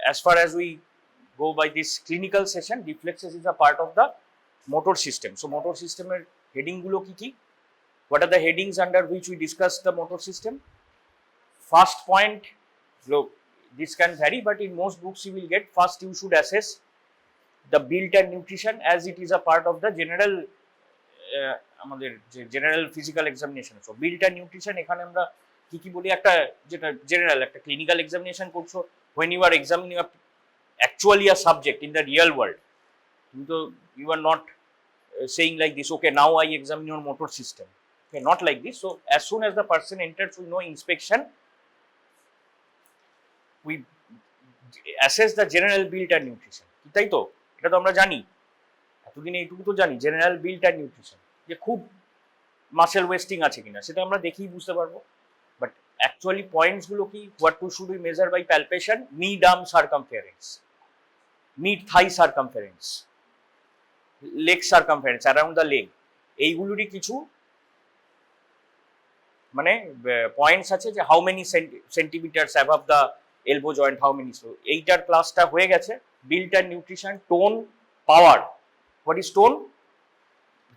as far as we go by this clinical session, reflexes is a part of the motor system. So motor system er heading gulo ki? What are the headings under which we discuss the motor system? First point, look, this can vary, but in most books you will get first you should assess the build and nutrition as it is a part of the general আমাদের যে general physical examination. So build and nutrition এখানে আমরা কি বলি, একটা যেটা general একটা clinical examination করছো, when you are examining actually a subject in the real world, you are not saying like this, okay, now I examine your motor system, okay, not like this. So as soon as the person enters with no inspection, we assess the general build and nutrition, তাই তো? এটা তো আমরা জানি, এতদিন এইটুকু তো জানি, জেনারেল বিল্ড অ্যান্ড নিউট্রিশন, যে খুব মাসেল ওয়েস্টিং আছে কিনা সেটা আমরা দেখেই বুঝতে পারবো। বাট অ্যাকচুয়ালি পয়েন্টস গুলো কি, what to should we measure by palpation, mid arm circumference, mid thigh circumference, leg circumference, around the leg, এইগুলোরই কিছু মানে পয়েন্টস আছে, যে how many centimetres above the elbow joint, how many. So এইটার ক্লাসটা হয়ে গেছে। Build and nutrition, tone, power. What is tone?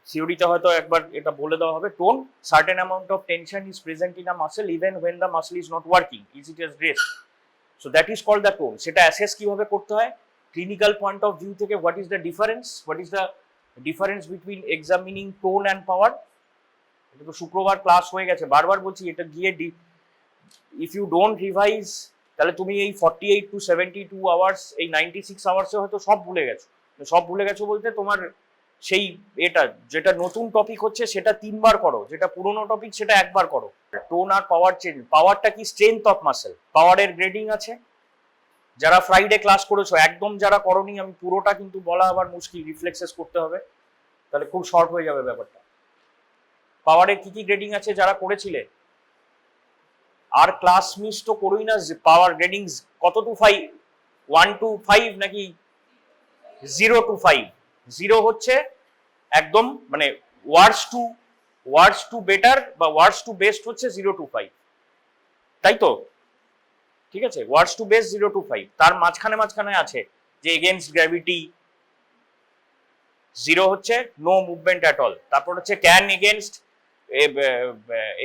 থিওরিতে হয়তো একবার এটা বলে দেওয়া হবে। Tone, certain amount of tension is present in a muscle even when the muscle is not working, is it as rest, so that is called the tone. সেটা assess কিভাবে করতে হয় ক্লিনিক্যাল পয়েন্ট অফ ভিউ থেকে, what is the difference, what is the difference between examining tone and power. এটা তো শুক্রবার class হয়ে গেছে, বারবার বলছি এটা গিয়ে ইফ ইউ ডোন্ট রিভাইজ তাহলে তুমি এই 48 to 72 আওয়ার্স, এই 96 আওয়ার্সে হয়তো সব ভুলে গেছো। সব ভুলে গেছো বলতে তোমার সেই এটা যেটা নতুন টপিক হচ্ছে সেটা 3 বার করো, যেটা পুরোনো টপিক সেটা একবার করো। টোন আর পাওয়ার চেঞ্জ। পাওয়ারটা কি? Strength of muscle. পাওয়ারের গ্রেডিং আছে। যারা ফ্রাইডে ক্লাস করেছো, একদম যারা করনি, আমি পুরোটা কিন্তু বলা আবার মুশকিল, রিফ্লেক্সেস করতে হবে, তাহলে খুব শর্ট হয়ে যাবে ব্যাপারটা। পাওয়ারের কি কি গ্রেডিং আছে যারা করেছিলে, আর ক্লাস মিস তো করোই না। পাওয়ার গ্রেডিং কত টু 5, 1 to 5 নাকি 0 to 5? 0 হচ্ছে একদম মানে ওয়ার্ডস টু বেটার বা ওয়ার্ডস টু বেস্ট হচ্ছে 0 to 5, তাই তো? ঠিক আছে, ওয়ার্ডস টু বেস্ট 0 to 5। তার মাঝখানে আছে যে এগেনস্ট গ্র্যাভিটি, 0 হচ্ছে নো মুভমেন্ট অ্যাট অল। তারপর হচ্ছে ক্যান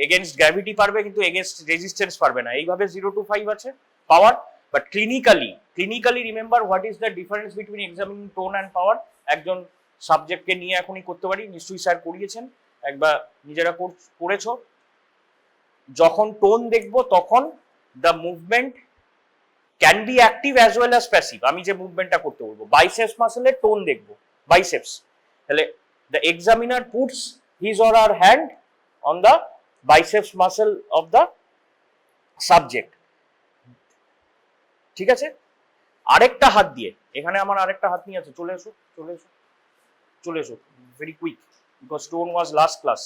এগেনস্ট গ্র্যাভিটি পারবে কিন্তু এগেনস্ট রেজিস্ট্যান্স পারবে না, এইভাবে 0 to 5 আছে power. But clinically remember what is the difference between examining tone and power. একজন সাবজেক্টকে নিয়ে এখনই করতে পারি, নিশ্চয়ই স্যার করিয়েছেন, একবার নিজেরা করেছো। যখন টোন দেখবো তখন the movement can be active as well as passive. আমি যে মুভমেন্টটা করতে বলবো, বাইসেপস মাসেলের টোন দেখবো, বাইসেপস, তাহলে the examiner puts his or her hand on the biceps muscle of the subject, ঠিক আছে? আরেকটা হাত দিয়ে, এখানে আমার আরেকটা হাত নিয়ে আছে, চলে এসো very quick, because tone was last class.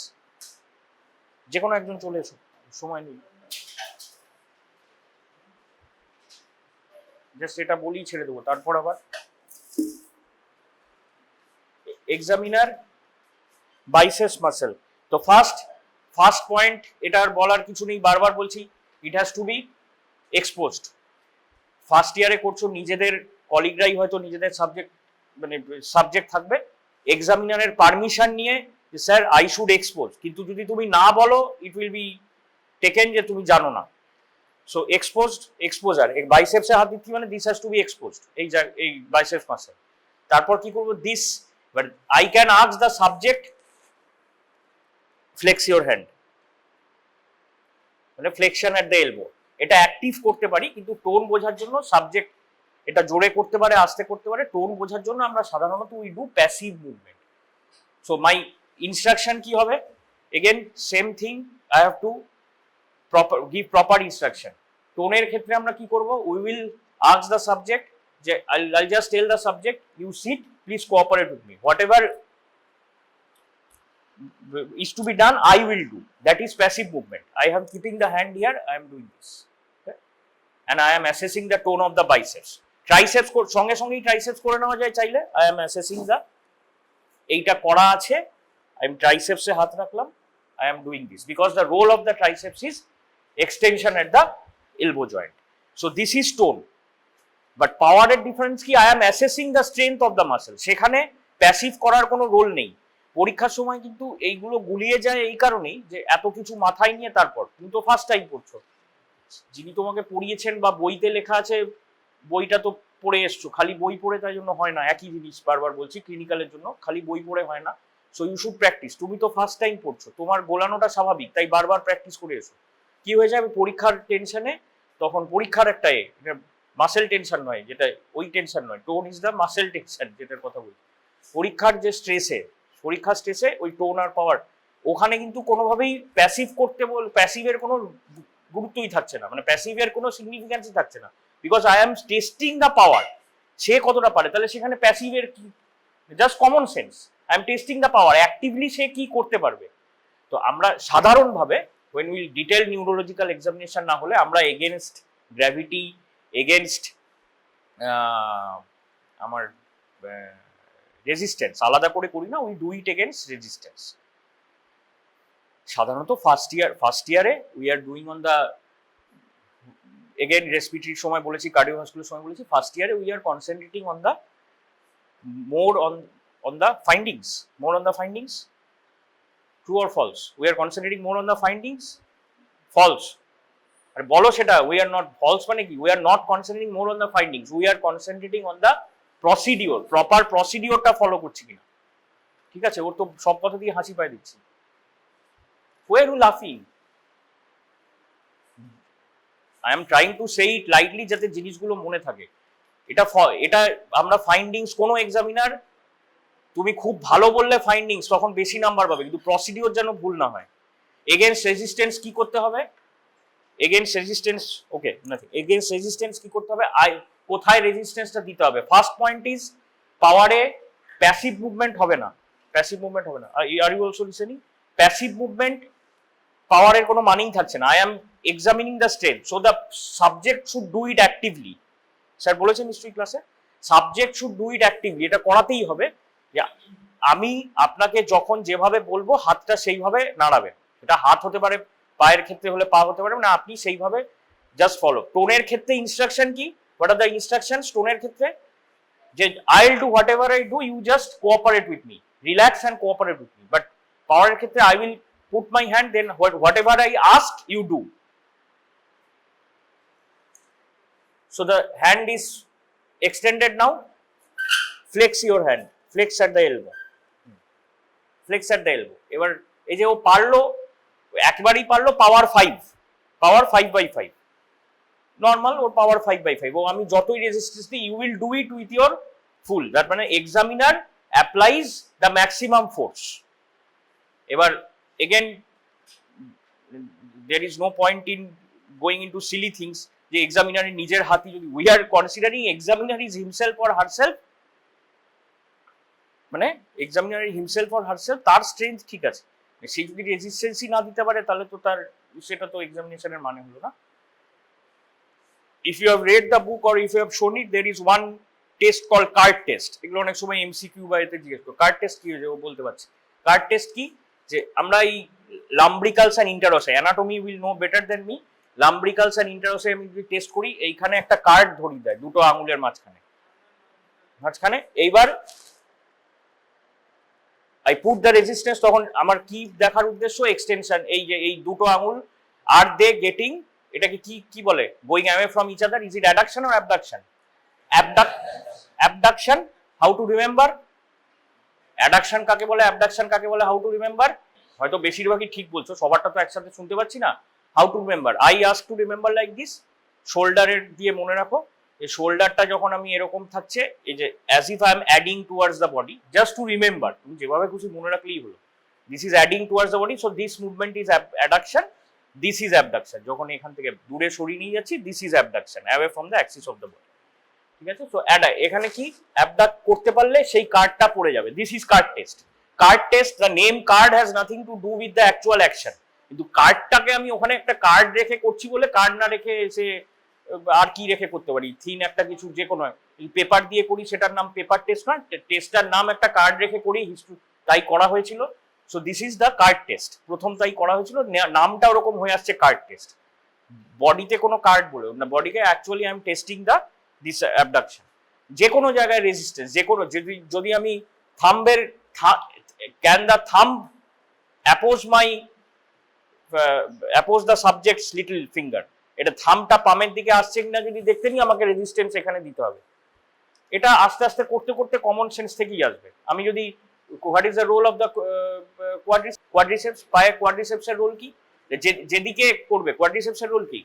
যে কোনো একজন চলে এসো, সময় নেই, জাস্ট এটা বলেই ছেড়ে দেবো। তারপর আবার এক্সামিনার বাইসেপস মাসেল। তো ফার্স্ট পয়েন্ট, এটা আর বলার কিছু নেই, বারবার বলছি, it has to be exposed. First ইয়ারে করছো, নিজেদের কলিগরাই হয়তো নিজেদের সাবজেক্ট থাকবে, এক্সামিনারের পারমিশন নিয়ে যে স্যার আই শুড এক্সপোজ, কিন্তু যদি তুমি না বলো ইট উইল বি টেকেন যে তুমি জানো না। সো এক্সপোজার, বাইসেপসে হাত দিচ্ছি মানে this has to be exposed, এই বাইসেপস মাসেল। তারপর কি করবো, this, but I can ask the subject flex your hand, মানে ফ্লেকশন অ্যাট দ্য এলবো। এটা অ্যাক্টিভ করতে পারি, কিন্তু টোন বোঝার জন্য সাবজেক্ট এটা জোরে করতে পারে, আস্তে করতে পারে, টোন বোঝার জন্য আমরা সাধারণত we do passive movement. So my instruction কি হবে, again same thing, I have to give proper instruction. টোনের ক্ষেত্রে আমরা কি করব, we will ask the subject যে I'll just tell the subject you sit, please cooperate with me, whatever is to be done I will do, that is passive movement. I am keeping the hand here, I am doing this, okay? And I am assessing the tone of the biceps. Triceps সঙ্গে সঙ্গেই triceps করে নেওয়া যায় চাইলে। I am assessing the, এইটা করা আছে, I am triceps এ হাত রাখলাম, I am doing this because the role of the triceps is extension at the elbow joint. So this is tone. But পাওয়ারের ডিফারেন্স কি, I am assessing the strength of the muscle. সেখানে passive করার কোনো role নেই। পরীক্ষার সময় কিন্তু এইগুলো গুলিয়ে যায় এই কারণেই যে এত কিছু মাথায় নিয়ে তারপর তুমি তো ফার্স্ট টাইম পড়ছো, যিনি তোমাকে পড়িয়েছেন বা বইতে লেখা আছে বইটা তো পড়ে এসছো, খালি বই পড়ে তাই জন্য হয় না। একই জিনিস বারবার বলছি, ক্লিনিক্যালের জন্য খালি বই পড়ে হয় না। So you should practice. তুমি তো ফার্স্ট টাইম পড়ছো, তোমার গোলানোটা স্বাভাবিক, তাই বারবার প্র্যাকটিস করে এসো। কি হয়ে যাবে পরীক্ষার টেনশনে, তখন পরীক্ষার একটা মাসেল টেনশন নয়, যেটা ওই টেনশন নয়, tone is the muscle tension যেটার কথা বলছি। পরীক্ষার যে স্ট্রেসে, পরীক্ষার স্ট্রেসে ওই টোন আর পাওয়ার, ওখানে কিন্তু কোনোভাবেই প্যাসিভ করতে প্যাসিভের কোনো গুরুত্বই থাকছে না, মানে প্যাসিভের কোনো সিগনিফিকেন্সই থাকছে না, because I am testing the power. সে কতটা পারে, তাহলে সেখানে প্যাসিভের কি, just common sense, I am testing the power, actively সে কি করতে পারবে। তো আমরা সাধারণভাবে when we detailed neurological examination না হলে আমরা এগেনস্ট গ্র্যাভিটি, এগেনস্ট আমার রেজিস্ট্যান্স আলাদা করে করি না, we do it against resistance. সাধারণত ফার্স্ট ইয়ারে we are doing on the, again রেসপিরেটরির সময় বলেছি, কার্ডিওভাস্কুলার সময় বলেছি, ফার্স্ট ইয়ারে we are concentrating on the more on the findings, more on the findings. True or false? We are concentrating more on the findings. False. আর বলো সেটা, we are not, false মানে কি, we are not concentrating more on the findings, we are concentrating on the procedure, proper procedure-টা follow করছি কিনা। ঠিক আছে, ওর তো সব কথা দিয়ে হাসি পায় দিচ্ছি। Why are you laughing? I am trying to say it lightly যাতে জিনিসগুলো মনে থাকে। এটা আমরা ফাইন্ডিংস, কোনো এক্সামিনার তুমি খুব ভালো বললে ফাইন্ডিংস তখন বেশি নাম্বার পাবে, কিন্তু প্রসিডিওর যেন ভুল না হয়। এগেইনস্ট রেজিস্ট্যান্স কি করতে হবে, against resistance, okay nothing, against resistance কি করতে হবে, কোথায় রেজিস্ট্যান্সটা দিতে হবে। ফার্স্ট পয়েন্ট ইজ পাওয়ারে প্যাসিভ মুভমেন্ট হবে না, প্যাসিভ মুভমেন্ট হবে না। Are you also listening, passive movement পাওয়ারের কোনো মানেই থাকছে না। I am examining the strength, so the subject should do it actively. Sir বলেছেন নিশ্চয়ই ক্লাসে, subject should do it actively, এটা করাতেই হবে। আমি আপনাকে যখন যেভাবে বলবো হাতটা সেইভাবে নাড়াবেন, এটা হাত হতে পারে, পায়ের ক্ষেত্রে হলে পা হতে পারে, মানে আপনি সেইভাবে জাস্ট ফলো। টোনের ক্ষেত্রে ইনস্ট্রাকশন কি, হোয়াট আর দ্য ইনস্ট্রাকশনস টোনের ক্ষেত্রে, যে I will do whatever I do, you just cooperate with me, relax and cooperate with me. But পাওয়ারের ক্ষেত্রে I will put my hand, then whatever I ask you do. So the hand is extended now, flex your hand, flex at the elbow, flex at the elbow. এবার এই যে ও পারলো, একবারই পারলো পাওয়ার 5/5 normal, ওর পাওয়ার 5/5, ও আমি যতই রেজিস্ট্যান্স দিই, you will do it with your full, that মানে examiner applies the maximum force. এবার again there is no point in going into silly things, যে এক্সামিনারের নিজের হাতি যদি, we are considering examiner is himself or herself, মানে examiner himself or herself, তার strength ঠিক আছে, সে যদি রেজিস্ট্যান্সই না দিতে পারে তাহলে তো তার, সেটা তো এক্সামিনেশনের মানে হলো না। If you have read the book or if you have shown it, there is one test call card test. এগুলো অনেক সময় এমসিকিউ বা এতে জিজ্ঞেস করো, কার্ড টেস্ট কি হয়েছে ও বলতে পারছে। কার্ড টেস্ট কি, যে আমরা এই lumbricals and interossei, anatomy will know better than me, lumbricals and interossei আমি যদি টেস্ট করি, এইখানে একটা কার্ড ধরিয়ে দেয় দুটো আঙুলের মাঝখানে, এইবার আই পুট দ্য রেজিস্ট্যান্স, তখন আমার কি দেখার উদ্দেশ্য, এক্সটেনশন, এই যে এই দুটো আঙুল, আর দে গেটিং, এটাকে কি বলে, going away from each other, is it adduction or abduction? Abduction, how to remember, adduction কাকে বলে, অ্যাবডাকশন কাকে বলে, হাউ টু রিমেম্বার। হয়তো বেশিরভাগই ঠিক বলছো, সবারটা তো একসাথে শুনতে পাচ্ছি না। How to remember, I ask to remember like this, শোল্ডারের দিয়ে মনে রাখো, এই শোল্ডারটা যখন আমি এরকম থাকছে, এই যে as if I am adding towards the body, just to remember, তুমি যেভাবে খুশি মনে রাখলেই হলো, this is adding towards the body, so this movement is addiction, this is abduction, যখন এখান থেকে দূরে সরিয়ে নিয়ে যাচ্ছি, this is abduction, away from the Axis of the body. ঠিক আছে, সো এখানে কি অ্যাবডাক্ট করতে পারলে সেই কার্ডটা পড়ে যাবে, this is card test. Card test, the name card has nothing to do with the actual action, কিন্তু কার্ডটাকে আমি ওখানে একটা কার্ড রেখে করছি বলে, কার্ড না রেখে এসে আর কি রেখে করতে পারি, থিন একটা কিছু যে কোনো পেপার দিয়ে করি, সেটার নাম পেপার টেস্ট নয়, টেস্টার নাম একটা কার্ড রেখে করি, হিস্ট্রি তাই করা হয়েছিল। So this is the card test, প্রথম তাই করা হয়েছিল, নামটা ওরকম হয়ে আসছে কার্ড টেস্ট। বডিতে কোনো কার্ড বলে না, বডিকে actually I am testing the this abduction, যে কোনো জায়গায় রেজিস্ট্যান্স, যে কোনো যদি আমি থাম্বের can the thumb oppose the subjects little finger, এটা থাম্বটা পামের দিকে আসছে কিনা যদি দেখতে নিই আমাকে রেজিস্ট্যান্স এখানে দিতে হবে। এটা আস্তে আস্তে করতে করতে কমন সেন্স থেকেই আসবে। আমি যদি what is the role of the quadriceps, পায়ে কোয়াড্রিসেপসের রোল কি, যেদিকে করবে কোয়াড্রিসেপসের রোল কি,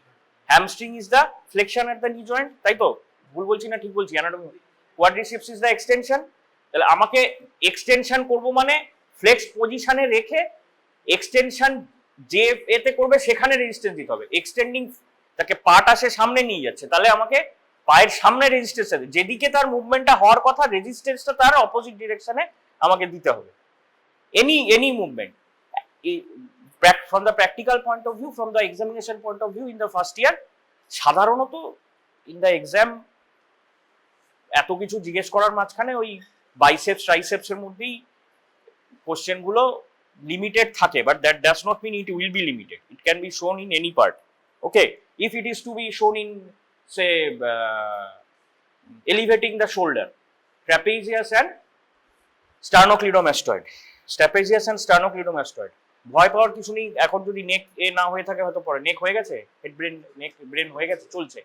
hamstring is the flexion at the knee joint, তাই তো? ভুল বলছি না ঠিক বলছি? Anatomy, quadriceps is the extension. তাহলে আমাকে এক্সটেনশন করব মানে ফ্লেক্সড পজিশনে রেখে এক্সটেনশন যে এতে করবে সেখানে রেজিস্ট্যান্স দিতে হবে। এক্সটেন্ডিং তাকে পাটা সে সামনে নিয়ে যাচ্ছে, তাহলে আমাকে পায়ের সামনে রেজিস্ট্যান্স আছে, যেদিকে তার মুভমেন্টটা হওয়ার কথা রেজিস্ট্যান্সটা তার অপোজিট ডিরেকশনে আমাকে দিতে হবে। Any movement from the practical point of view, from the examination point of view in the first year, সাধারণত in the exam এত কিছু জিজ্ঞেস করার মাঝখানে ওই বাইসেপস ট্রাইসেপস এর মধ্যেই কোশ্চেন গুলো লিমিটেড থাকে, but that does not mean it will be limited. It can be shown in any part. Okay, if it is to be shown in, say, elevating the shoulder, trapezius and sternocleidomastoid, trapezius and sternocleidomastoid, ভয় পাওয়ার কিছু নেই। এখন যদি নেক এ না হয়ে থাকে হয়তো পরে নেক হয়ে গেছে, হেড ব্রেন, নেক ব্রেন হয়ে গেছে, চলছে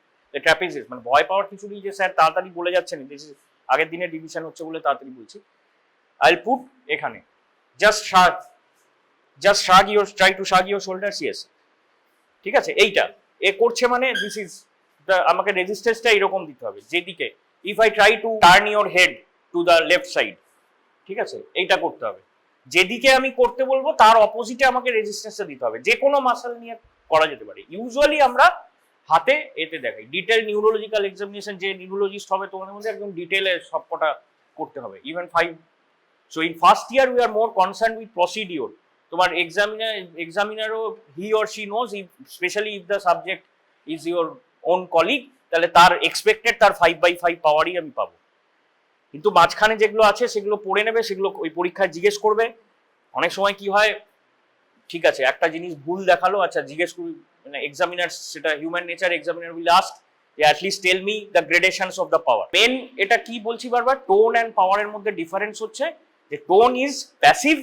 ট্রাপিজিয়াস, মানে ভয় পাওয়ার কিছু নেই যে স্যার তাড়াতাড়ি বলে যাচ্ছেন, আগের দিনে ডিভিশন হচ্ছে বলে তাড়াতাড়ি বলছি। আইল পুট এখানে just shrug your, try to shrug your shoulders, yes, ঠিক আছে? এইটা এ করছে মানে দিস ইজ আমাকে রেজিস্ট্যান্সটা এরকম দিতে হবে যেদিকে, if I try to turn your head to the left side, ঠিক আছে, এইটা করতে হবে। যেদিকে আমি করতে বলবো তার অপোজিটে আমাকে রেজিস্ট্যান্সটা দিতে হবে। যে কোনো মাসল নিয়ে করা যেতে পারে। ইউজুয়ালি আমরা হাতে এতে দেখাই। ডিটেল নিউরোলজিক্যাল এক্সামিনেশন, যে নিউরোলজিস্ট হবে তোমাদের মধ্যে একদম ডিটেলে সবকটা করতে হবে, even 5। So in first year we are more concern with procedure. তোমার এক্সামিনারও he or she knows, specially if the subject is your own colleague, তাহলে তার এক্সপেক্টেড তার 5/5 পাওয়ারই আমি পাবো। কিন্তু মাঝখানে যেগুলো আছে সেগুলো পড়ে নেবে, সেগুলো ওই পরীক্ষায় জিজ্ঞেস করবে। অনেক সময় কি হয়, ঠিক আছে একটা জিনিস ভুল দেখালো, আচ্ছা জিজ্ঞেস করি, মানে এক্সামিনার, সেটা human nature, examiner will ask যে at least tell me the gradations of the power. মেন এটা কি বলছি বারবার, টোন অ্যান্ড পাওয়ারের মধ্যে ডিফারেন্স হচ্ছে যে টোন ইজ প্যাসিভ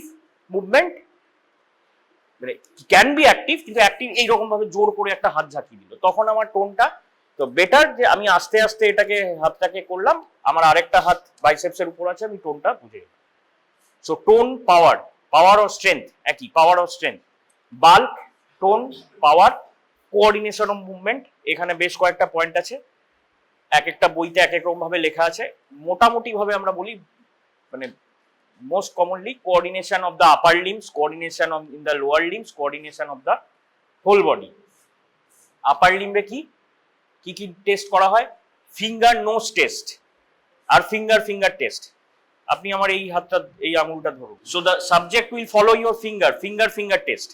মুভমেন্ট, মানে ক্যান বি অ্যাক্টিভ, কিন্তু অ্যাক্টিভ এইরকম ভাবে জোর করে একটা হাত ঝাঁকিয়ে দিল, তখন আমার টোনটা তো বেটার যে আমি আস্তে আস্তে এটাকে হাতটাকে করলাম, আমার আরেকটা হাত বাইসেপসের উপর আছে, আমি টোনটা বুঝে গেলাম। So tone, power or strength একই, power or strength, bulk, tone, power, coordination of movement, এখানে বেশ কয়েকটা পয়েন্ট আছে, এক একটা বইতে এক এক রকম ভাবে লেখা আছে। মোটামুটি ভাবে আমরা বলি, মানে most commonly coordination of the upper limbs, coordination of in the lower limbs, coordination of the whole body. upper limb এ কি কি টেস্ট করা হয়, ফিঙ্গার নোজ টেস্ট আর ফিঙ্গার টেস্ট। আপনি আমার এই হাতটা, এই আঙুলটা ধরুন, so the subject will follow your finger test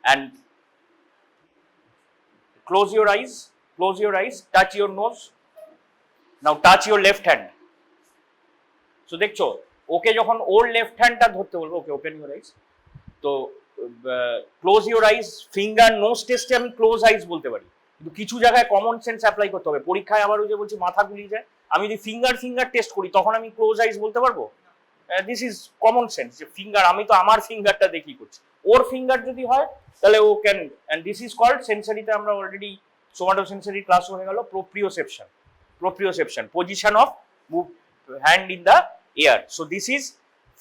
and close your eyes, touch your nose, now touch your left hand. so দেখছো ওকে যখন ওর লেফট হ্যান্ডটা ধরতে বলবো, ওকে ওপেন ইউর আইজ, তো close your eyes, finger nose টেস্টে আমি ক্লোজ আইজ বলতে পারি, কিন্তু কিছু জায়গায় কমন সেন্স অ্যাপ্লাই করতে হবে। পরীক্ষায় আবার ওই যে বলছি মাথা গুলিয়ে যায়, আমি যদি ফিঙ্গার টেস্ট করি তখন আমি ক্লোজ আইজ বলতে পারবো? দিস ইজ কমন সেন্স, যে ফিঙ্গার, আমি তো আমার ফিঙ্গারটা দেখি করছি, ওর ফিঙ্গার যদি হয় তাহলে ও can, and this is called, সেন্সারিতে আমরা অলরেডি সোমাটো সেন্সারি ক্লাস হয়ে গেল, proprioception, position of move hand in the air. So this is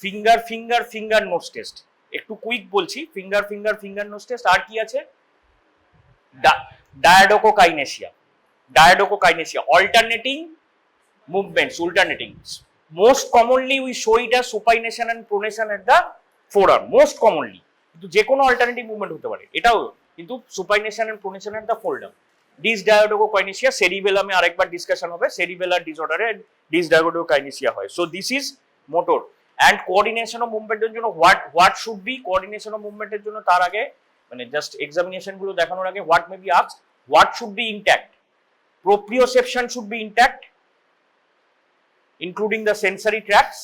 finger nose test. একটু কুইক বলছি, ফিঙ্গার নোজ টেস্ট। আর কি আছে, diadochokinesia, alternating movements, most commonly we show it as supination and pronation at the forearm, most commonly, কিন্তু যে কোনো alternative movement হতে পারে এটাও, কিন্তু supination and pronation at the forearm. Dysdiadochokinesia, সেরিবেলামে আরেকবার ডিসকাশন হবে, সেরিবেলার ডিসঅর্ডারে ডিসডায়াডোকোকাইনেসিয়া হয়। So this is motor and coordination of মুভমেন্টের জন্য what should be, coordination of মুভমেন্টের জন্য তার আগে, মানে জাস্ট এক্সামিনেশন গুলো দেখানোর আগে, what may be asked, what should be intact, proprioception should be intact including the sensory tracts,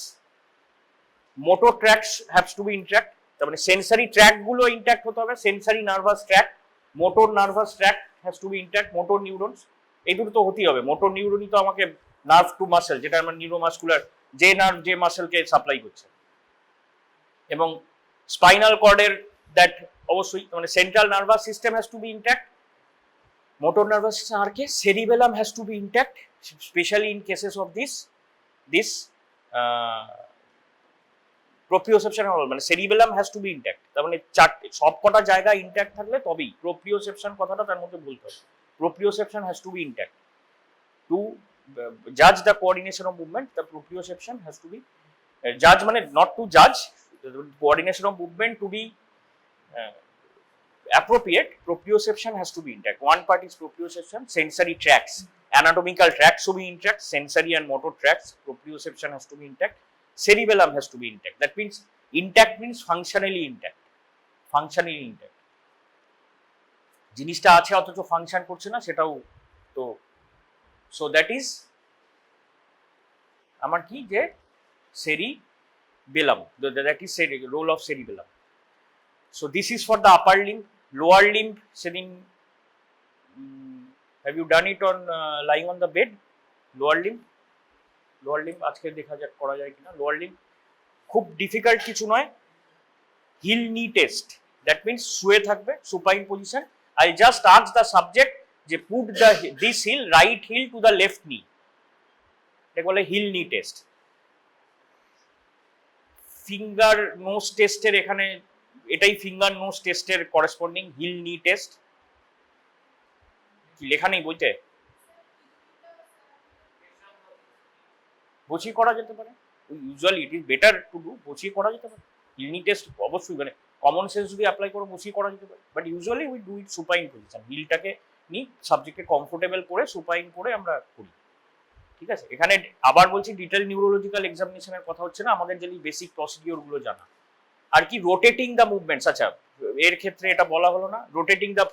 motor tracts has to be intact, তার মানে সেন্সরি ট্র্যাক গুলো ইনট্যাক্ট হতে হবে, sensory nervous tract, motor nervous tract has to be intact, motor neurons, এই দুটো তো হতেই হবে। মোটর নিউরনই তো আমাকে নার্ভ টু মাসেল, যেটা আমার নিউরোমাসকুলার, যে নার্ভ যে মাসেলকে সাপ্লাই করছে। এবং স্পাইনাল কর্ডের দ্যাট অবশ্যই মানে central nervous system has to be intact, motor nervous system আর কে cerebellum has to be intact, specially in cases of this proprioception মানে cerebellum has to be intact. তার মানে চারটে সব কটা জায়গা ইনট্যাক্ট থাকলে তবেই প্রোপ্রিওসেপশন কথাটা তার মধ্যে বলতে হবে। Proprioception has to be intact two জাজ the coordination of movement. The proprioception has to B জাজ মানে নট টু জাজ, coordination of movement to be appropriate, proprioception has to be intact. One part is proprioception, sensory tracts, anatomical tracts to be intact, sensory and motor tracts, proprioception has to be intact, cerebellum has to be intact. That means intact means functionally intact, functionally intact. জিনিসটা আছে অথচ function করছে না, সেটাও তো। So that is আমার কি যে cerebellum, that is role of cerebellum. So this is for the upper limb. Lower limb, sedin, have you done it on lying on the bed? Lower limb আজকে দেখা যাক করা যায় কিনা। লোয়ার লিম্ব খুব ডিফিকাল্ট কিছু নয়, হিল নি টেস্ট। দ্যাট মিনস শুয়ে থাকবে, supine position. I just ask the subject যে put the this heel, right heel to the left knee, এটা বলে হিল নি টেস্ট। ফিঙ্গার নোজ টেস্টের এখানে এটাই ফিঙ্গার নোজ টেস্টের করেসপন্ডিং, হিল নি টেস্ট। কি লেখা নেই বইতে? বসিয়ে করা যেতে পারে, usually it is better to do, বসিয়ে করা যেতে পারে। হিল নি টেস্ট অবশ্যই মানে কমন সেন্স যদি অ্যাপ্লাই করে বসিয়ে করা যেতে পারে, but usually we do it supine position. হিলটাকে নিই সাবজেক্টকে কমফোর্টেবল করে সুপাইন করে আমরা করি, ঠিক আছে। এখানে আবার বলছি ডিটেল নিউরোলজিক্যাল এক্সামিনেশনের কথা হচ্ছে না, আমাদের যদি বেসিক প্রসিডিওর গুলো জানা। আর কি রোটেটিং দ্য মুভমেন্টস, আচ্ছা এর ক্ষেত্রে এটা বলা হলো না। Rotating the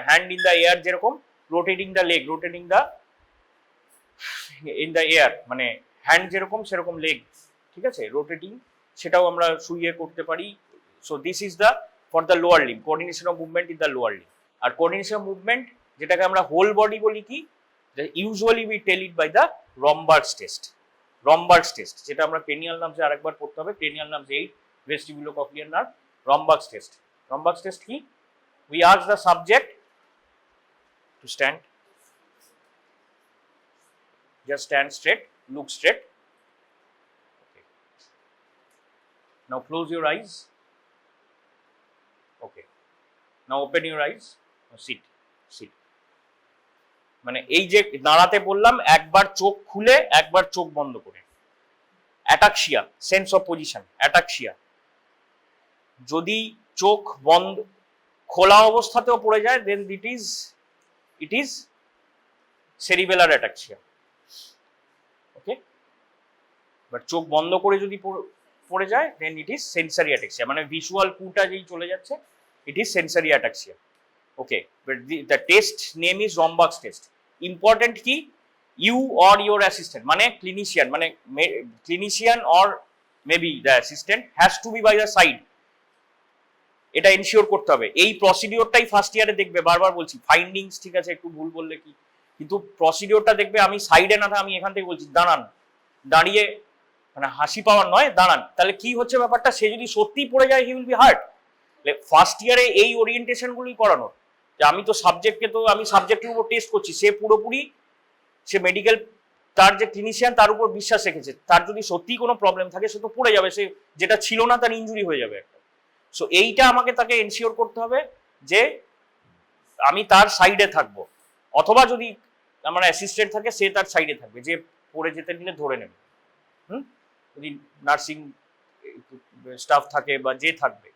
hand in the air, যেরকম rotating the leg, rotating the in the air, মানে হ্যান্ড যেরকম সেরকম লেগ, ঠিক আছে, রোটেটিং, সেটাও আমরা শুয়ে করতে পারি। So this is the for the lower limb, coordination of movement in the lower limb. আর কোঅর্ডিনেশন অফ মুভমেন্ট যেটাকে আমরা হোল বডি বলি কি, usually we tell it by the Romberg's test. Romberg's test যেটা আমরা ক্রেনিয়াল নার্ভসে আরেকবার পড়তে হবে, cranial nerves 8, vestibulocochlear nerve, Romberg's test. Romberg's test কি? We ask the subject to stand, just stand straight, look straight. Okay. Now close your eyes. Okay. Now open your eyes. Now sit. মানে এই যে দাঁড়াতে বললাম, একবার চোখ খুলে একবার চোখ বন্ধ করে। Ataxia, sense of position, ataxia. যদি চোখ বন্ধ খোলা অবস্থাতেও পড়ে যায়, then it is cerebellar ataxia. Okay, but চোক বন্ধ করে যদি পড়ে যায়, then it is sensory ataxia, মানে ভিজুয়াল কুটা যেই চলে যাচ্ছে, it is sensory ataxia. Okay, but the test name is Romberg's test. Important কি, ইউ অর ইউর অ্যাসিস্ট্যান্ট, মানে ক্লিনিশিয়ান, মানে clinician or maybe the assistant has to be by the side. এটা ensure করতে হবে। এই প্রসিডিওরটাই ফার্স্ট ইয়ারে দেখবে, বারবার বলছি, ফাইন্ডিংস ঠিক আছে একটু ভুল বললে কি, কিন্তু প্রসিডিওরটা দেখবে আমি সাইডে না, আমি এখান থেকে বলছি দাঁড়ান, দাঁড়িয়ে মানে হাসি পাওয়ার নয়, দাঁড়ান। তাহলে কি হচ্ছে ব্যাপারটা, সে যদি সত্যিই পড়ে যায়, he will be heart. First ইয়ারে এই ওরিয়েন্টেশন গুলোই করানো, যে আমি তো সাবজেক্টকে তো আমি সাবজেক্টের উপর টেস্ট করছি, সে পুরোপুরি সে মেডিকেল, তার যে ক্লিনিশিয়ান তার উপর বিশ্বাস রেখেছে, তার যদি সত্যিই কোনো প্রবলেম থাকে সে তো পড়ে যাবে, সে যেটা ছিল না তার ইনজুরি হয়ে যাবে একটা। সো এইটা আমাকে তাকে এনশিওর করতে হবে যে আমি তার সাইডে থাকবো, অথবা যদি আমার অ্যাসিস্ট্যান্ট থাকে সে তার সাইডে থাকবে, যে পড়ে যেতে নিলে ধরে নেবে। যদি নার্সিং স্টাফ থাকে বা যে থাকবে,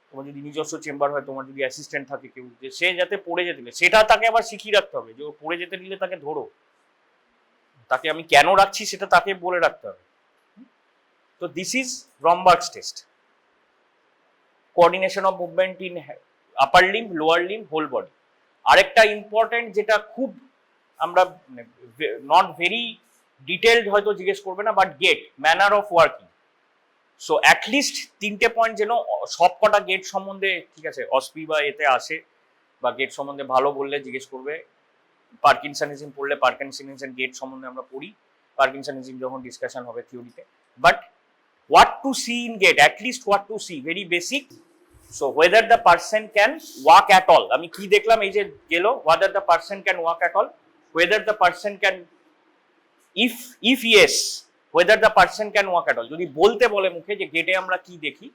তোমার যদি নিজস্ব চেম্বার হয়, তোমার যদি অ্যাসিস্ট্যান্ট থাকে কেউ, যে সে যাতে পড়ে যেতে নিলে, সেটা তাকে আবার শিখিয়ে রাখতে হবে যে ও পড়ে যেতে নিলে তাকে ধরো, তাকে আমি কেন রাখছি সেটা তাকে বলে রাখতে হবে। তো this is Romberg's test, coordination of movement in upper limb, lower limb, whole body. আরেকটা ইম্পর্টেন্ট যেটা খুব আমরা নট ভেরি ডিটেলড হয়তো জিজ্ঞেস করবে না, but get, manner of working. So at least 3টে পয়েন্ট যেন সব কটা গেট সম্বন্ধে, ঠিক আছে, অসপি বা এতে আসে, বা গেট সম্বন্ধে ভালো বললে জিজ্ঞেস করবে, পার্কিনসনিজম পড়লে পার্কিনসনিজম গেট সম্বন্ধে আমরা পড়ি, পার্কিনসনিজম যখন ডিসকাশন হবে থিওরিতে। But what to see in gate, at least what to see, very basic. So whether the person can walk at all, আমি কি দেখলাম এই যে গেল, whether the person can walk at all, whether the person can, if yes, whether the person can walk at all, যদি বলতে বলে মুখে যে গেটে আমরা কি দেখি,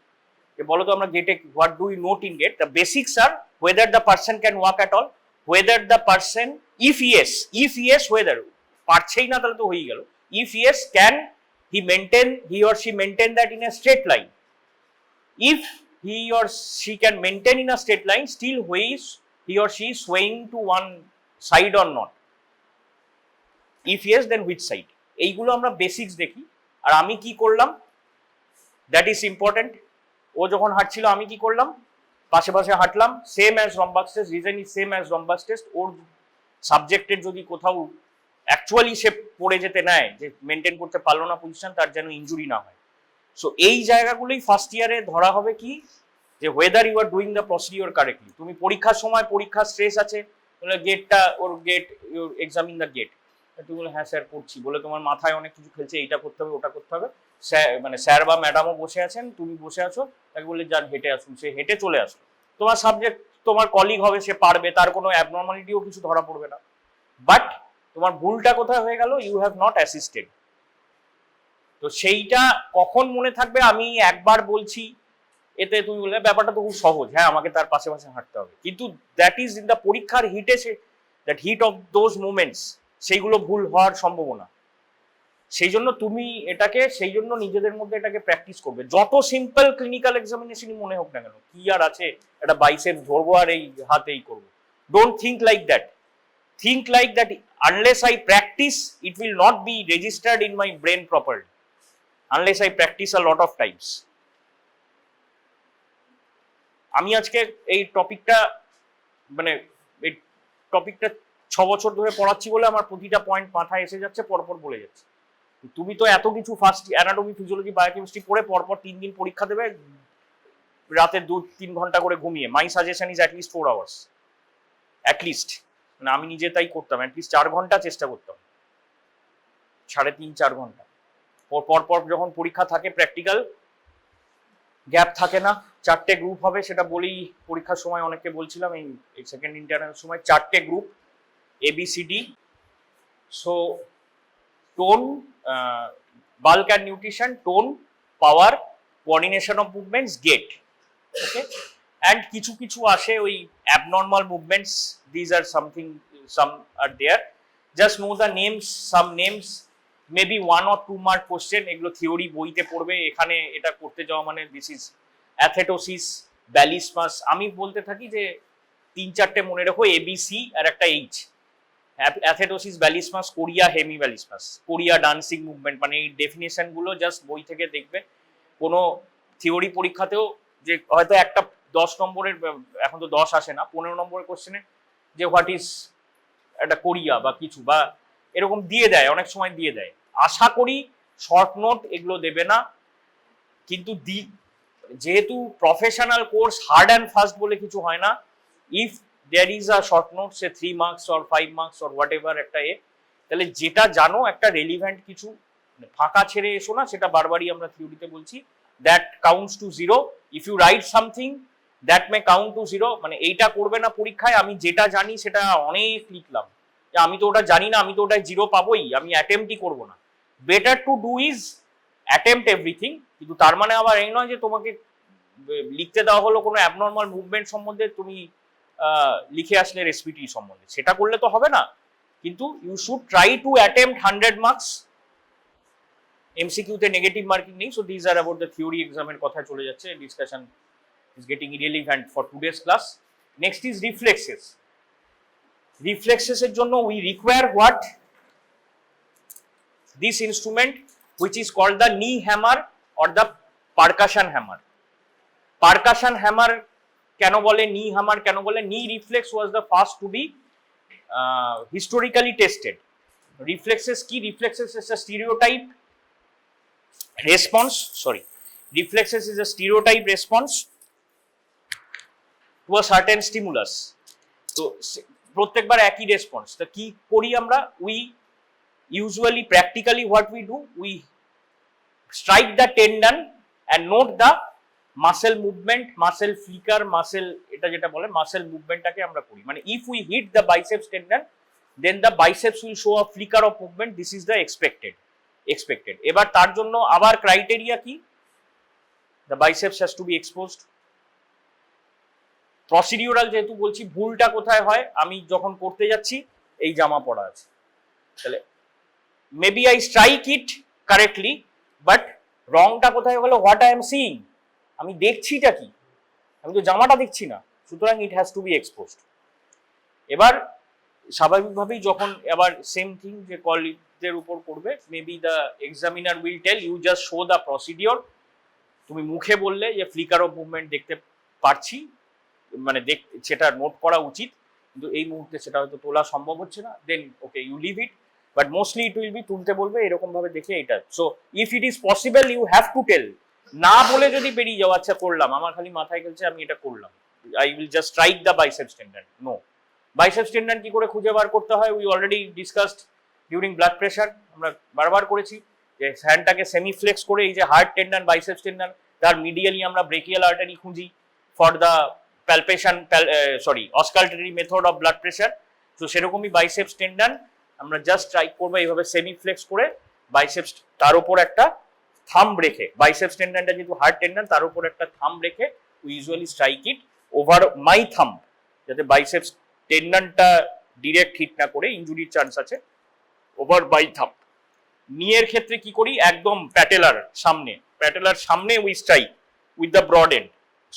যে বলো তো আমরা গেটে what do we note in gate, the basics are whether the person can walk at all, whether the person, if yes whether, পারছেই না তাহলে তো হয়ে গেল, if yes can he or she maintain that in a straight line, if he or she can maintain in a straight line, still he or she is swaying to one side or not, if yes then which side, এইগুলো আমরা basics দেখি। আর আমি কি করলাম, that is important, ও যখন হাঁটছিল আমি কি করলাম, পাশে পাশে হাঁটলাম, same as Romberg's test, reason is same as Romberg's test. ওর সাবজেক্টের যদি কোথাও অ্যাকচুয়ালি সে পড়ে যেতে নেয়, যে মেনটেন করতে পারলো না পজিশন, তার যেন ইনজুরি না হয়। সো এই জায়গাগুলোই ফার্স্ট ইয়ারে ধরা হবে কি, যে whether you are doing the procedure correctly. তুমি পরীক্ষার সময় পরীক্ষার স্ট্রেস আছে, গেটটা ওর gait, you examine the gait, তুমি বলে হ্যাঁ স্যার করছি, বলে তোমার মাথায় অনেক কিছু খেলছে, এইটা করতে হবে ওটা করতে হবে, মানে স্যার বা ম্যাডামও বসে আছেন, তুমি বসে আছো, তাকে বলে যান হেঁটে আসুন, সে হেঁটে চলে আসলো, তোমার সাবজেক্ট তোমার কলিগ হবে, সে পারবে, তার কোনো অ্যাবনর্মালিটিও কিছু ধরা পড়বে না। বাট তোমার ভুলটা কোথায় হয়ে গেল, ইউ হ্যাভ নট অ্যাসিস্টেড। তো সেইটা কখন মনে থাকবে, আমি একবার বলছি এতে তুমি বললে ব্যাপারটা তো খুব সহজ, হ্যাঁ আমাকে তার পাশে পাশে হাঁটতে হবে, কিন্তু দ্যাট ইজ ইন দ্য পরীক্ষার হিটে, that heat of those moments, সেইগুলো ভুল হওয়ার সম্ভাবনা। সেই জন্য তুমি এটাকে, সেই জন্য নিজেদের মধ্যে এটাকে প্র্যাকটিস করবে, যত সিম্পল ক্লিনিক্যাল এক্সামিনেশনই মনে হোক না কেন, কি আর আছে একটা বাইসেপ ধরবো আর এই হাতেই করবো, don't think like that, think like that, unless I practice it will not be registered in my brain properly, unless I practice a lot of times. আমি আজকে এই টপিকটা, মানে এই টপিকটা 6 বছর ধরে পড়াচ্ছি বলে আমার প্রতিটা পয়েন্ট মাথায় এসে যাচ্ছে, পরপর বলে যাচ্ছে। তুমি তো এত কিছু ফার্স্ট অ্যানাটমি, ফিজিওলজি, বায়োকেমিস্ট্রি পড়ে পরপর 3 দিন পরীক্ষা দেবে, রাতে 2-3 ঘন্টা করে ঘুমিয়ে। মাই suggestion is at least 4 hours, at least. মানে আমি নিজে তাই করতাম, অ্যাটলিস্ট 4 ঘন্টা চেষ্টা করতাম, 3.5-4 ঘন্টা পর যখন পরীক্ষা থাকে, প্র্যাকটিক্যাল গ্যাপ থাকে না, 4টে গ্রুপ হবে, সেটা বলেই পরীক্ষার সময় অনেককে বলছিলাম, এই সেকেন্ড ইন্টারনাল সময় 4টে গ্রুপ, ABCD। So tone, bulk and nutrition, tone, power, coordination of movements, gait, okay. And কিছু কিছু আসে ওই abnormal movements, these are something, some are there, just know the names, some names, maybe 1 or 2 mark question, এগুলো theory বইতে পড়বে, এখানে এটা করতে যাওয়া মানে দিস ইজ অ্যাথেটোসিস, ব্যালিসমাস। আমি বলতে থাকি যে 3-4টে মনে রাখো, ABC আর একটা H, athetosis, ballismus, chorea, hemiballismus, chorea dancing movement, মানে এই ডেফিনেশন গুলো জাস্ট বই থেকে দেখবে। কোনো থিওরি পরীক্ষাতেও যে হয়তো একটা 10 নম্বরের, এখন তো 10 আসে না, 15 নম্বরের কোশ্চেনে যে হোয়াট ইজ একটা কোরিয়া বা কিছু বা এরকম দিয়ে দেয়, অনেক সময় দিয়ে দেয়। আশা করি শর্ট নোট এগুলো দেবে না, কিন্তু যেহেতু professional course, hard and fast বলে কিছু হয় না। If there is a short note, say 3 marks or 5 marks or whatever একটা তাহলে যেটা জানো একটা রেলিভেন্ট কিছু, ফাঁকা ছেড়ে এসো না, সেটা বারবারই আমরা থিওরিতে বলছি, that counts to 0। If you write something that may count to 0, মানে এইটা করবে না পরীক্ষায় আমি যেটা জানি সেটা অনেক লিখলাম, যে আমি তো ওটা জানি না, আমি তো ওটায় 0 পাবোই, আমি অ্যাটেম্পটই করবো না। Better to do is attempt everything, কিন্তু তার মানে আবার এই নয় যে তোমাকে লিখতে দেওয়া হলো কোনো অ্যাবনর্মাল মুভমেন্ট সম্বন্ধে, তুমি লিখে আসলে রেসপিটি সম্বন্ধে, সেটা করলে তো হবে না। কিন্তু you should try to attempt 100 marks. এমসিকিউতে নেগেটিভ মার্কিং নেই। So this are about the theory এক্সামের কথা চলে যাচ্ছে, discussion is getting irrelevant for today's class. Next is reflexes. Reflexes এর জন্য we require what? This instrument which is called the knee hammer or the percussion hammer. Percussion hammer কেন বলে, knee hammer কেন বলে? Knee reflex was the first to be historically tested. Reflexes কি? Reflexes is a stereotype response. Reflexes is a stereotype response to a certain stimulus. So প্রত্যেকবার একই response. তো কি করি আমরা? We usually practically what we do, we strike the tendon and note the muscle movement, muscle flicker, muscle এটা যেটা বলে muscle movement-টাকে আমরা করি। মানে if we hit the biceps tendon, then the biceps will show a flicker of movement. This is the expected. এবার তার জন্য আবার ক্রাইটেরিয়া কি? The biceps has to be exposed. Procedural যেহেতু বলছি, ভুলটা কোথায় হয়? আমি যখন করতে যাচ্ছি এই জামা পরা আছে, তাহলে maybe I strike it correctly, but wrongটা কোথায় হলো? What I am seeing, আমি দেখছিটা কি? আমি তো জামাটা দেখছি না, সুতরাং it has to be exposed. এবার স্বাভাবিকভাবেই যখন আবার সেম থিং যে কলিগদের উপর করবে, maybe the examiner will tell you just show the procedure. তুমি মুখে বললে যে ফ্লিকার অফ মুভমেন্ট দেখতে পারছি, মানে সেটা নোট করা উচিত, কিন্তু এই মুহূর্তে সেটা হয়তো তোলা সম্ভব হচ্ছে না, then okay you leave it. But mostly it will be তুলতে বলবে এরকম ভাবে দেখে এটা। So if it is possible you have to tell. না বলে যদি বেরিয়ে যাও, আচ্ছা করলাম, আমার খালি মাথায় খেলছে, আমি এটা করলাম, I will just strike the biceps tendon. No, biceps tendon কি করে খুঁজে বার করতে হয়? We already discussed during blood pressure. আমরা বারবার করেছি যে হ্যান্ডটাকে সেমি ফ্লেক্স করে এই যে হার্ট টেন্ডন, বাইসেপস টেন্ডন, তার মিডিয়ালি আমরা ব্রেকিয়াল আর্টারি খুঁজি for the palpation, auscultatory method of blood pressure. তো সেরকমই বাইসেপস টেন্ডন আমরা জাস্ট স্ট্রাইক করবো এইভাবে সেমি ফ্লেক্স করে, বাইসেপস তার উপর একটা থাম্ব রেখে, বাইসেপস টেন্ডনটা যেহেতু হার্ট টেন্ডন, তার উপর একটা থাম্ব রেখে we usually strike it over my thumb, যাতে বাইসেপস টেন্ডনটা ডিরেক্ট হিট না করে, ইনজুরির চান্স আছে, ওভার বাই থাম্ব। নিয়ের ক্ষেত্রে কি করি? একদম প্যাটেলার সামনে we strike with the broad end,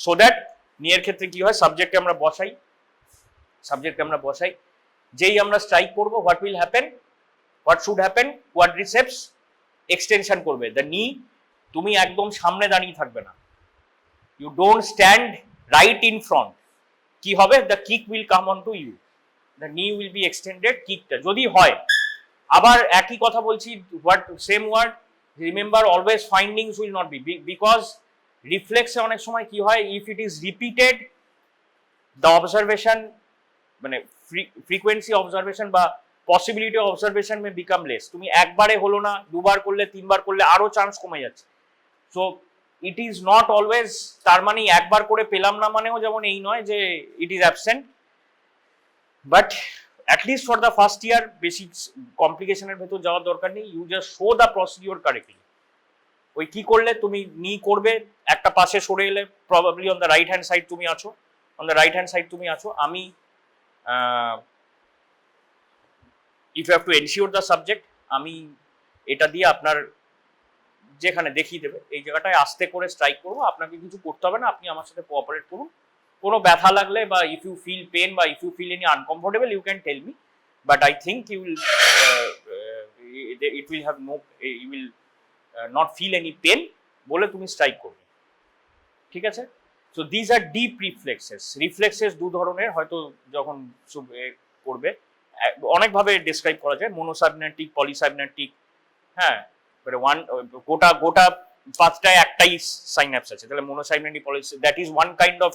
so that নিয়ের ক্ষেত্রে কি হয়? সাবজেক্টকে আমরা বসাই, যেই আমরা স্ট্রাইক করবো, what should happen? Quadriceps extension করবে। দ্য নি, তুমি একদম সামনে দাঁড়িয়ে থাকবে না, you don't stand right in front. কি হবে? The kick will come on to you, the knee will be extended. কিকটা যদি হয়, আবার একই কথা বলছি, same word, remember always findings will not be, because রিফ্লেক্সে অনেক সময় কি হয়, if it is repeated, the observation, মানে ফ্রিকোয়েন্সি অবজারভেশন বা possibility of observation May become less. তুমি একবারে হলো না, দুবার করলে, তিনবার করলে আরো চান্স কমে যাচ্ছে। So it is not always, তার মানে একবার করে পেলাম না মানেও যেমন এই নয় যে it is absent, but at least for the first year বেশি কমপ্লিকেশনের ভেতর যাওয়ার দরকার নেই। You just show the procedure correctly. ওই কি করলে তুমি নি করবে, একটা পাশে সরে এলে, probably on the right hand side তুমি আছো, আমি if you have to ensure the subject, আমি এটা দিয়ে আপনার যেখানে দেখিয়ে দেবে এই জায়গাটায় আস্তে করে স্ট্রাইক করবো, আপনাকে কিছু করতে হবে না, আপনি আমার সাথে কোঅপারেট করুন। কোনো ব্যথা লাগলে বা ইফ ইউ ফিল পেন বা if you feel any uncomfortable, you can tell me, but I think you will it will have no, you will not feel any pain বলে তুমি স্ট্রাইক করবে, ঠিক আছে? So these are deep reflexes দু ধরনের, হয়তো যখন করবে অনেকভাবে ডিসক্রাইব করা যায়, মোনোসাইনেটিক, পলিসাইনেটিক। হ্যাঁ, গোটা পাঁচটায় একটাই সাইন্যাপস আছে, তাহলে monosynaptic, that is one kind of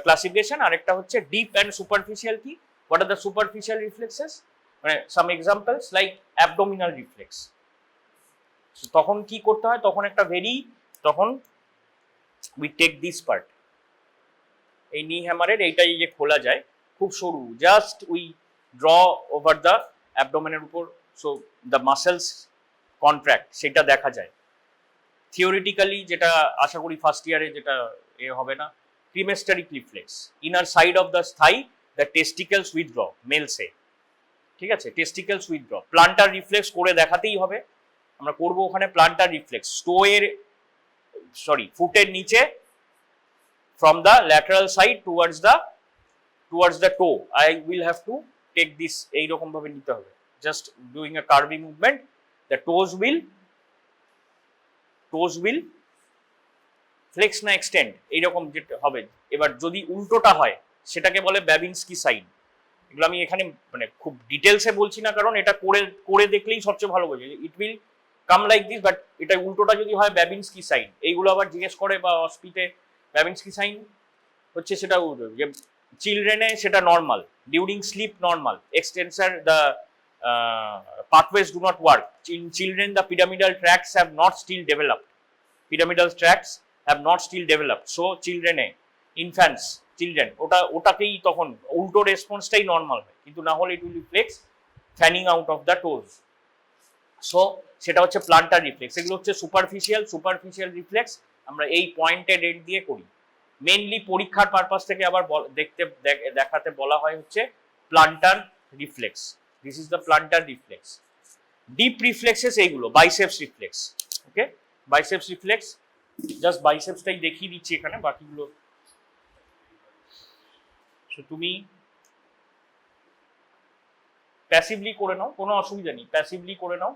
classification. আরেকটা হচ্ছে ডিপ অ্যান্ড সুপারফিশিয়াল। কি, what are the superficial reflexes? মানে some examples like abdominal reflex. তখন কি করতে হয়? তখন উই টেক দিস পার্ট, এই নি হ্যামারের এইটা যে খোলা যায়, খুব সরু, just we draw over the অ্যাবডোমেনের উপর, সো দ্য মাসেলস কন্ট্রাক্ট, সেটা দেখা যায়। থিওরিটিক্যালি যেটা আশা করি ফার্স্ট ইয়ারে যেটা হবে না, cremasteric reflex, inner side of the thigh, the testicles withdraw, মেলসে, ঠিক আছে? টেস্টিকেলস উইথড্র, প্লান্টার রিফ্লেক্স করে দেখাতেই হবে। আমরা করবো ওখানে প্লান্টার রিফ্লেক্স, ফুটের নিচে, from the lateral side towards the toe. I will have to take this এইরকম ভাবে নিতে হবে, just doing a curving movement, the toes will flex না extend, এইরকম যেটা হবে। এবার যদি উল্টোটা হয়, সেটাকে বলে ব্যাবিনস্কি সাইন। এগুলো আমি এখানে মানে খুব ডিটেলসে বলছি না, কারণ এটা করে দেখলেই সবচেয়ে ভালো বোঝে। It will come like this, but এটা উল্টোটা যদি হয় ব্যাবিনস্কি সাইন। এইগুলো আবার জিজ্ঞেস করে বা অস্পিতে, ব্যাবিনস্কি সাইন হচ্ছে সেটা, যে চিলড্রেনে সেটা normal, During sleep, normal. Extensor, the pathways do not work. In children, the pyramidal tracts have not still developed. Pyramidal tracts have not still developed. So children, infants, children, ওটাকেই তখন উল্টো রেসপন্সটাই নর্মাল হয়, কিন্তু না হলে it will reflex ফ্যানিং out of the টোজ। So সেটা হচ্ছে plantar reflex. এগুলো হচ্ছে সুপারফিশিয়াল রিফ্লেক্স, আমরা এই পয়েন্টেড এন্ড দিয়ে করি। মেইনলি পরীক্ষার পারপাস থেকে আবার দেখাতে বলা হয় হচ্ছে plantar reflex. This is the plantar reflex. Deep reflexes এইগুলো, biceps reflex. Okay, biceps reflex, just বাইসেপসটাই দেখিয়ে দিচ্ছি এখানে, বাকিগুলো তুমি প্যাসিভলি করে নাও, কোনো অসুবিধা নেই, প্যাসিভলি করে নাও,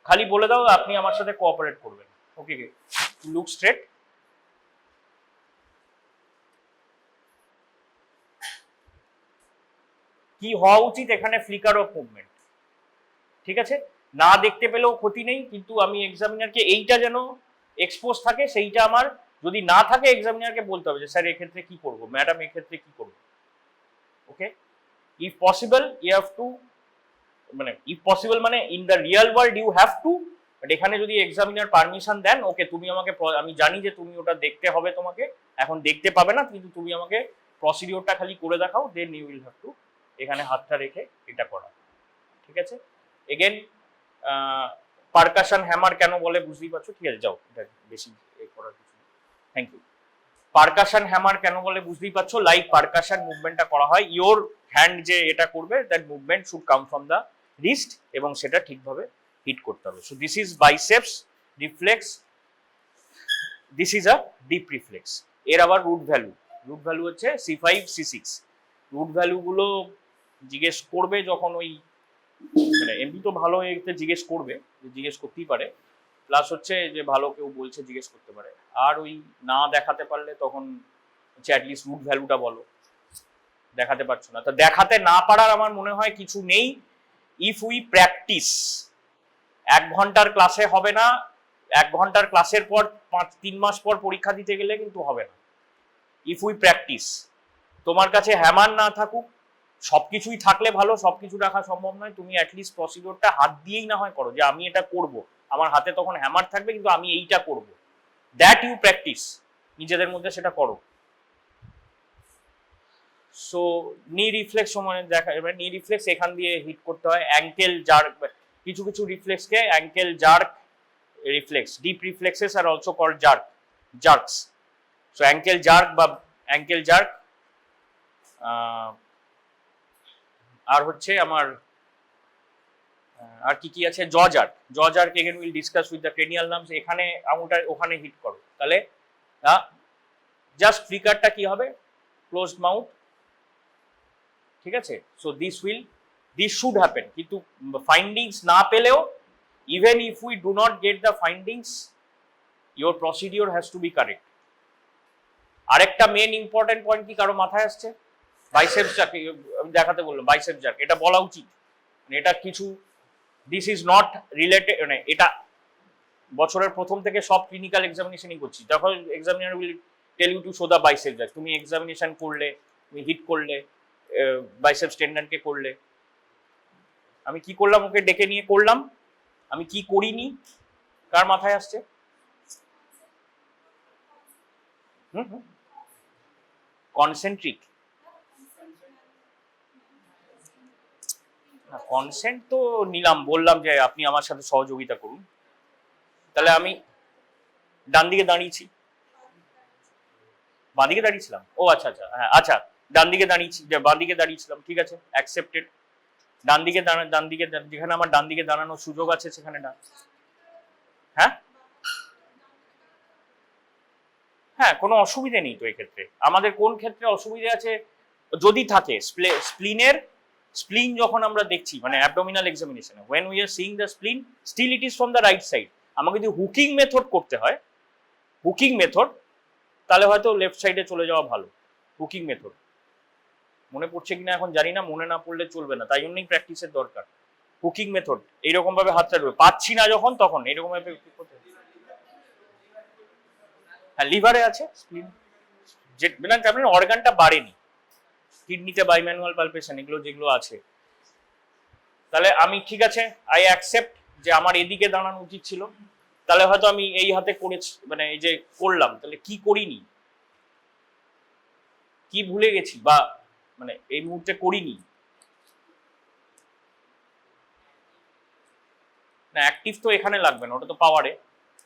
খালি বলে দাও আপনি আমার সাথে কোঅপারেট করবেন। ওকে, লুক স্ট্রেট। কি হওয়া উচিত এখানে? Flicker of movement. ঠিক আছে, না দেখতে পেলেও ক্ষতি নেই, কিন্তু আমি এক্সামিনারকে এইটা যেন এক্সপোজ থাকে, সেইটা আমার যদি না থাকে এক্সামিনারকে বলতে হবে যে স্যার এক্ষেত্রে কি করব, ম্যাডাম এক্ষেত্রে কি করব। Okay, if possible you have to, মানে ইফ পসিবল মানে in the real world you have to, but এখানে যদি এক্সামিনার পারমিশন দেন, ওকে তুমি আমাকে, আমি জানি যে তুমি ওটা দেখতে হবে, তোমাকে এখন দেখতে পাবে না, কিন্তু তুমি আমাকে প্রসিডিওরটা খালি করে দেখাও, then you will have to এখানে হাতটা রেখে এটা করা। ঠিক আছে, এগেন পারকাশন হ্যামার কেন বলে বুঝতেই পারছো। ঠিক আছে, যাও, এটা বেশি করার কিছু। Thank you. পারকাশন হ্যামার কেন বলে বুঝতেই পারছো, লাইক পারকাশন মুভমেন্টটা করা হয়, ইওর হ্যান্ড যে এটা করবে, that movement should come from the wrist, এবং সেটা ঠিকভাবে হিট করতে হবে। So this is biceps reflex, this is a deep reflex. এর আবার রুট ভ্যালু হচ্ছে C5 C6। রুট ভ্যালুগুলো জিজ্ঞেস করবে যখন ওই, মানে এমনি তো ভালো এতে জিজ্ঞেস করবে, জিজ্ঞেস করতেই পারে, প্লাস হচ্ছে যে ভালো কেউ বলছে জিজ্ঞেস করতে পারে, আর ওই না দেখাতে পারলে তখন হচ্ছে অ্যাটলিস্ট রুট ভ্যালুটা বলো, দেখাতে পারছো না। তো দেখাতে না পারার আমার মনে হয় কিছু নেই, ইফ উই প্র্যাকটিস। 1 ঘন্টার ক্লাসে হবে না, 1 ঘন্টার ক্লাসের পর 3 মাস পর পরীক্ষা দিতে গেলে কিন্তু হবে না। ইফ উই প্র্যাকটিস, তোমার কাছে হ্যামার না থাকুক, সবকিছুই থাকলে ভালো, সবকিছু রাখা সম্ভব নয়, তুমি অ্যাটলিস্ট প্রসিডিওরটা হাত দিয়েই না হয় করো, যে আমি এটা করব, আমার হাতে তখন হ্যামার থাকবে কিন্তু আমি এইটা করব, দ্যাট ইউ প্র্যাকটিস, নিজেদের মধ্যে সেটা করো। সো নি রিফ্লেক্স সময় দেখা, এবার নি রিফ্লেক্স এখান দিয়ে হিট করতে হয়, অ্যাঙ্কেল জার্ক, কিছু রিফ্লেক্সকে ankle jerk reflex, deep reflexes আর also called jerks. So ankle jerk বা অ্যাঙ্কেল জার্ক, আর হচ্ছে আমার আর কি আছে, jaw jerk again will discuss with the cranial nerves. এখানে আঙুলটা ওখানে হিট করো, তাহলে জাস্ট ফ্লিকারটা কি হবে, ক্লোজড মাউথ। ঠিক আছে, সো দিস শুড হ্যাপেন, কিন্তু ফাইন্ডিংস না পেলেও, even if we do not get the findings, your procedure has to be correct. আরেকটা মেন ইম্পর্টেন্ট পয়েন্ট কি কারো মাথায় আসছে? বাইসেপস জার্ক, আমি দেখাতে বললাম বাইসেপস জার্ক, এটা বলা উচিত, এটা কিছু, দিস ইজ নট রিলেটেড, মানে এটা বছরের প্রথম থেকে সব ক্লিনিক্যাল এক্সামিনেশনই করছি, তখন examiner will tell you to show the biceps jerk. তুমি এক্সামিনেশন করলে, তুমি হিট করলে, বাইসেপস টেন্ডনকে করলে, আমি কি করলাম, ওকে ডেকে নিয়ে করলাম, আমি কি করিনি, কার মাথায় আসছে? কনসেন্ট্রিক, কনসেন্ট তো নিলাম, বললাম যে আপনি আমার সাথে সহযোগিতা করুন, তাহলে আমি ডান দিকে দাঁড়িয়েছি, বাঁ দিকে দাঁড়িয়েছিলাম, ও আচ্ছা আচ্ছা, হ্যাঁ আচ্ছা, ডান দিকে দাঁড়িয়েছি, বাঁ দিকে দাঁড়িয়েছিলাম, ঠিক আছে, অ্যাকসেপ্টেড। ডান দিকে যেখানে আমার ডান দিকে দাঁড়ানোর সুযোগ আছে সেখানে না, হ্যাঁ হ্যাঁ, কোনো অসুবিধা নেই তো এক্ষেত্রে। আমাদের কোন ক্ষেত্রে অসুবিধা আছে যদি থাকে, স্প্লিন যখন আমরা দেখছি, মানে abdominal এক্সামিনেশনে, when we are seeing the spleen, still it is from the right side, আমাকে যদি হুকিং মেথড করতে হয়, হুকিং মেথড, তাহলে হয়তো লেফট সাইডে চলে যাওয়া ভালো। হুকিং মেথড মনে পড়ছে কিনা এখন জানি না, মনে না পড়লে চলবে না, তাই জন্যই প্র্যাকটিসের দরকার। হুকিং মেথড এইরকম ভাবে হাতটা ঢুকে, পাচ্ছি না যখন, তখন এইরকম ভাবে করতে, হ্যাঁ লিভারে আছে স্প্লিন, যে অর্গানটা বাড়েনি, কিডনিতে বাইম্যানুয়াল পালপেশন এগুলো যেগুলো আছে, তাহলে আমি ঠিক আছে আই অ্যাকসেপ্ট যে আমার এদিকে দাঁড়ানো উচিত ছিল, তাহলে হয়তো আমি এই হাতে করেছি, মানে এই যে করলাম, তাহলে কি করিনি, কি ভুলে গেছি, বা মানে এই মুহূর্তে করিনি না, অ্যাক্টিভ তো এখানে লাগবে না, ওটা তো পাওয়ারে।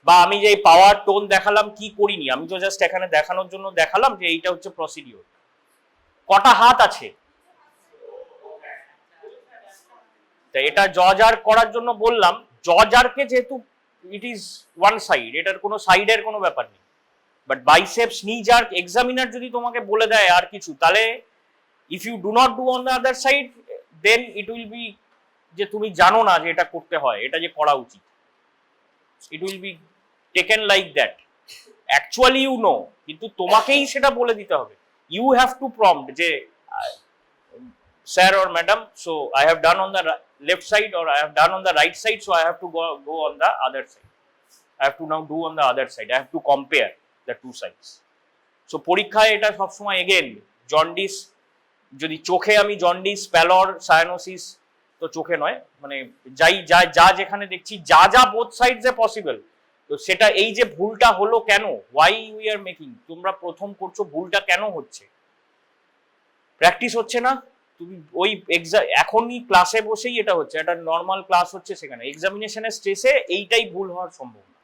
বা আমি যে পাওয়ার টোন দেখালাম কি করিনি, আমি তো জাস্ট এখানে দেখানোর জন্য দেখালাম যে এইটা হচ্ছে প্রসিডিওর। কটা হাত আছে, তাই এটা জজার করার জন্য বললাম, জজারকে যেহেতু ইট ইজ ওয়ান সাইড, এটার কোনো সাইডের কোনো ব্যাপার নেই, but biceps knee jerk examiner যদি তোমাকে বলে দেয় আর কিছু, তাহলে if you do not do on the other side, then it will be যে তুমি জানো না যে এটা করতে হয়, এটা যে করা উচিত, it will be taken like that. Actually you know, কিন্তু তোমাকেই সেটা বলে দিতে হবে, ইউ হ্যাভ টু প্রম্পট যে sir or madam, so I have done on the left side or I have done on the right side, so I have to go on the other side, I have to now do on the other side, I have to compare the two sides. So পরীক্ষায় এটা সবসময় again jaundice, যদি চোখে আমি jaundice, প্যালর, cyanosis, তো চোখে নয়, মানে যাই যা যা যেখানে দেখছি যা যা বোথ সাইডস এ পসিবল, তো সেটা এই যে ভুলটা হলো কেন, ওয়াই উই আর মেকিং, তোমরা প্রথম করছো, ভুলটা কেন হচ্ছে, প্র্যাকটিস হচ্ছে না, তুমি ওই এখনই ক্লাসে বসেই এটা হচ্ছে, একটা নর্মাল ক্লাস হচ্ছে, সেখানে এক্সামিনেশনের স্ট্রেসে এইটাই ভুল হওয়ার সম্ভাবনা।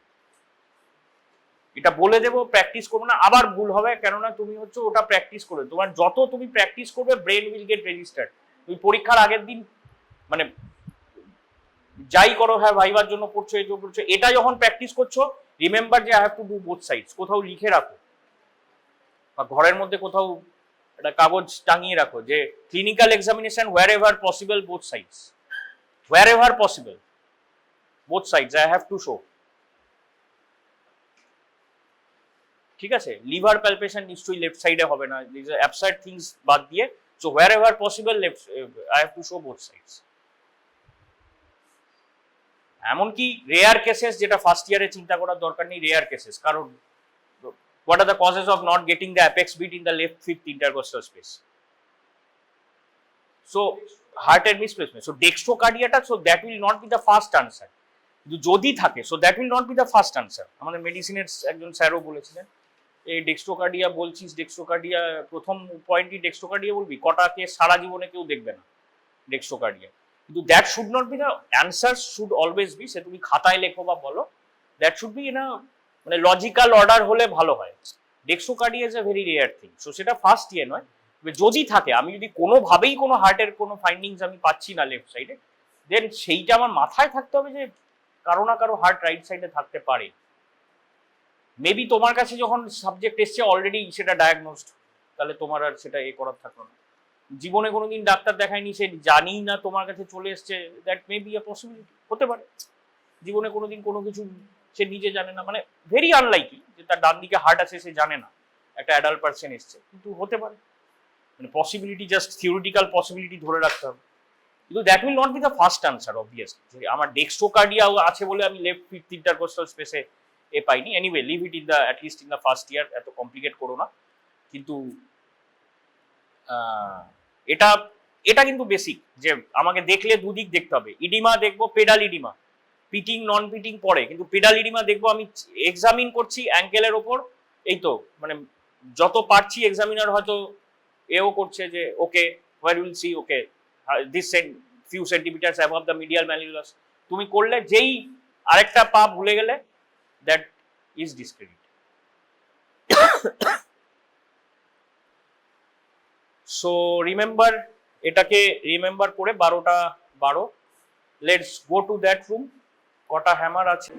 এটা বলে দেবো প্র্যাকটিস করবো না, আবার ভুল হবে, কেননা তুমি হচ্ছে ওটা প্র্যাকটিস করবে, তোমার যত তুমি প্র্যাকটিস করবে ব্রেন উইল গেট রেজিস্টার্ড। তুমি পরীক্ষার আগের দিন মানে যাই করো, হ্যাঁ ভাইবার জন্য পড়ছো, এই জন্য পড়ছো, এটা যখন প্র্যাকটিস করছো, রিমেম্বার যে I have to do both sides, কোথাও লিখে রাখো বা ঘরের মধ্যে কোথাও একটা কাগজ টাঙিয়ে রাখো যে clinical examination where ever possible both sides, where ever possible both sides I have to show. ঠিক আছে, লিভার প্যালপেশন নিশ্চয়ই লেফট সাইডে হবে না, দিস আর অ্যাবসার্ড থিংস বাদ দিয়ে, so where ever possible left I have to show both sides. এমনকি rare cases, যেটা ফার্স্ট ইয়ারে চিন্তা করার দরকার নেই, রেয়ার কেসেস, কারণ what are the causes of not getting the apex beat in the left fifth intercostal space? So heart and misplacement, so dextrocardia, so that will not be the first answer, যদি থাকে, so that will not be the first answer. আমাদের মেডিসিনের একজন স্যারও বলেছিলেন, এই dextrocardia বলছিস, dextrocardia প্রথম পয়েন্টই ডেক্সট্রোকার্ডিয়া বলবি, কটাকে সারা জীবনে কেউ দেখবে না ডেক্সট্রোকার্ডিয়া, কিন্তু that should not be the answer, should always be, say তুমি খাতায় লেখো বা বলো, that should be in a মানে লজিক্যাল অর্ডার হলে ভালো হয়। Dextrocardia is a very rare thing, so সেটা ফার্স্ট ইয়ে নয়, যদি থাকে, আমি যদি কোনোভাবেই কোনো হার্টের কোনো ফাইন্ডিংস আমি পাচ্ছি না লেফট সাইডে, দেন সেইটা আমার মাথায় থাকতে হবে যে কারো না কারো হার্ট রাইট সাইডে থাকতে পারে। মেবি তোমার কাছে যখন সাবজেক্ট এসছে অলরেডি সেটা ডায়াগনোসড, তাহলে তোমার আর সেটা এ করার থাকলো না। জীবনে কোনোদিন ডাক্তার দেখায়নি, সে জানি না তোমার কাছে চলে এসছে, that may be a possibility, হতে পারে। জীবনে কোনোদিন কোনো কিছু সে নিজে জানে না, মানে ভেরি আনলাইকলি যে তার ডান দিকে হার্ট আছে সে জানে না, একটা অ্যাডাল্ট পার্সন এসছে, কিন্তু হতে পারে, মানে পসিবিলিটি, জাস্ট থিওরিটিক্যাল পসিবিলিটি ধরে রাখতে হবে, কিন্তু that will not be the first answer obviously, যে আমার ডেক্সট্রোকার্ডিয়া আছে বলে আমি লেফট ফিফথ ইন্টারকোস্টাল স্পেসে এ পাইনি। Anyway, leave it in the at least in the first year, এত কমপ্লিকেট করো না। কিন্তু এটা এটা কিন্তু বেসিক, যে আমাকে দেখলে দুদিক দেখতে হবে, ইডিমা দেখবো, পেডাল ইডিমা, পিটিং নন পিটিং পরে, কিন্তু পেডাল ইডিমা দেখবো, আমি এক্সামিন করছি অ্যাঙ্কেলের ওপর, এই তো মানে যত পারছি এক্সামিনার হয়তো এও করছে যে okay where will see okay this few centimetres above the medial malleolus, তুমি করলে যেই আরেকটা পা ভুলে গেলে that is discredit. So remember, এটাকে রিমেম্বার করে 12টা 12, let's go to that room. কটা হ্যামার আছে?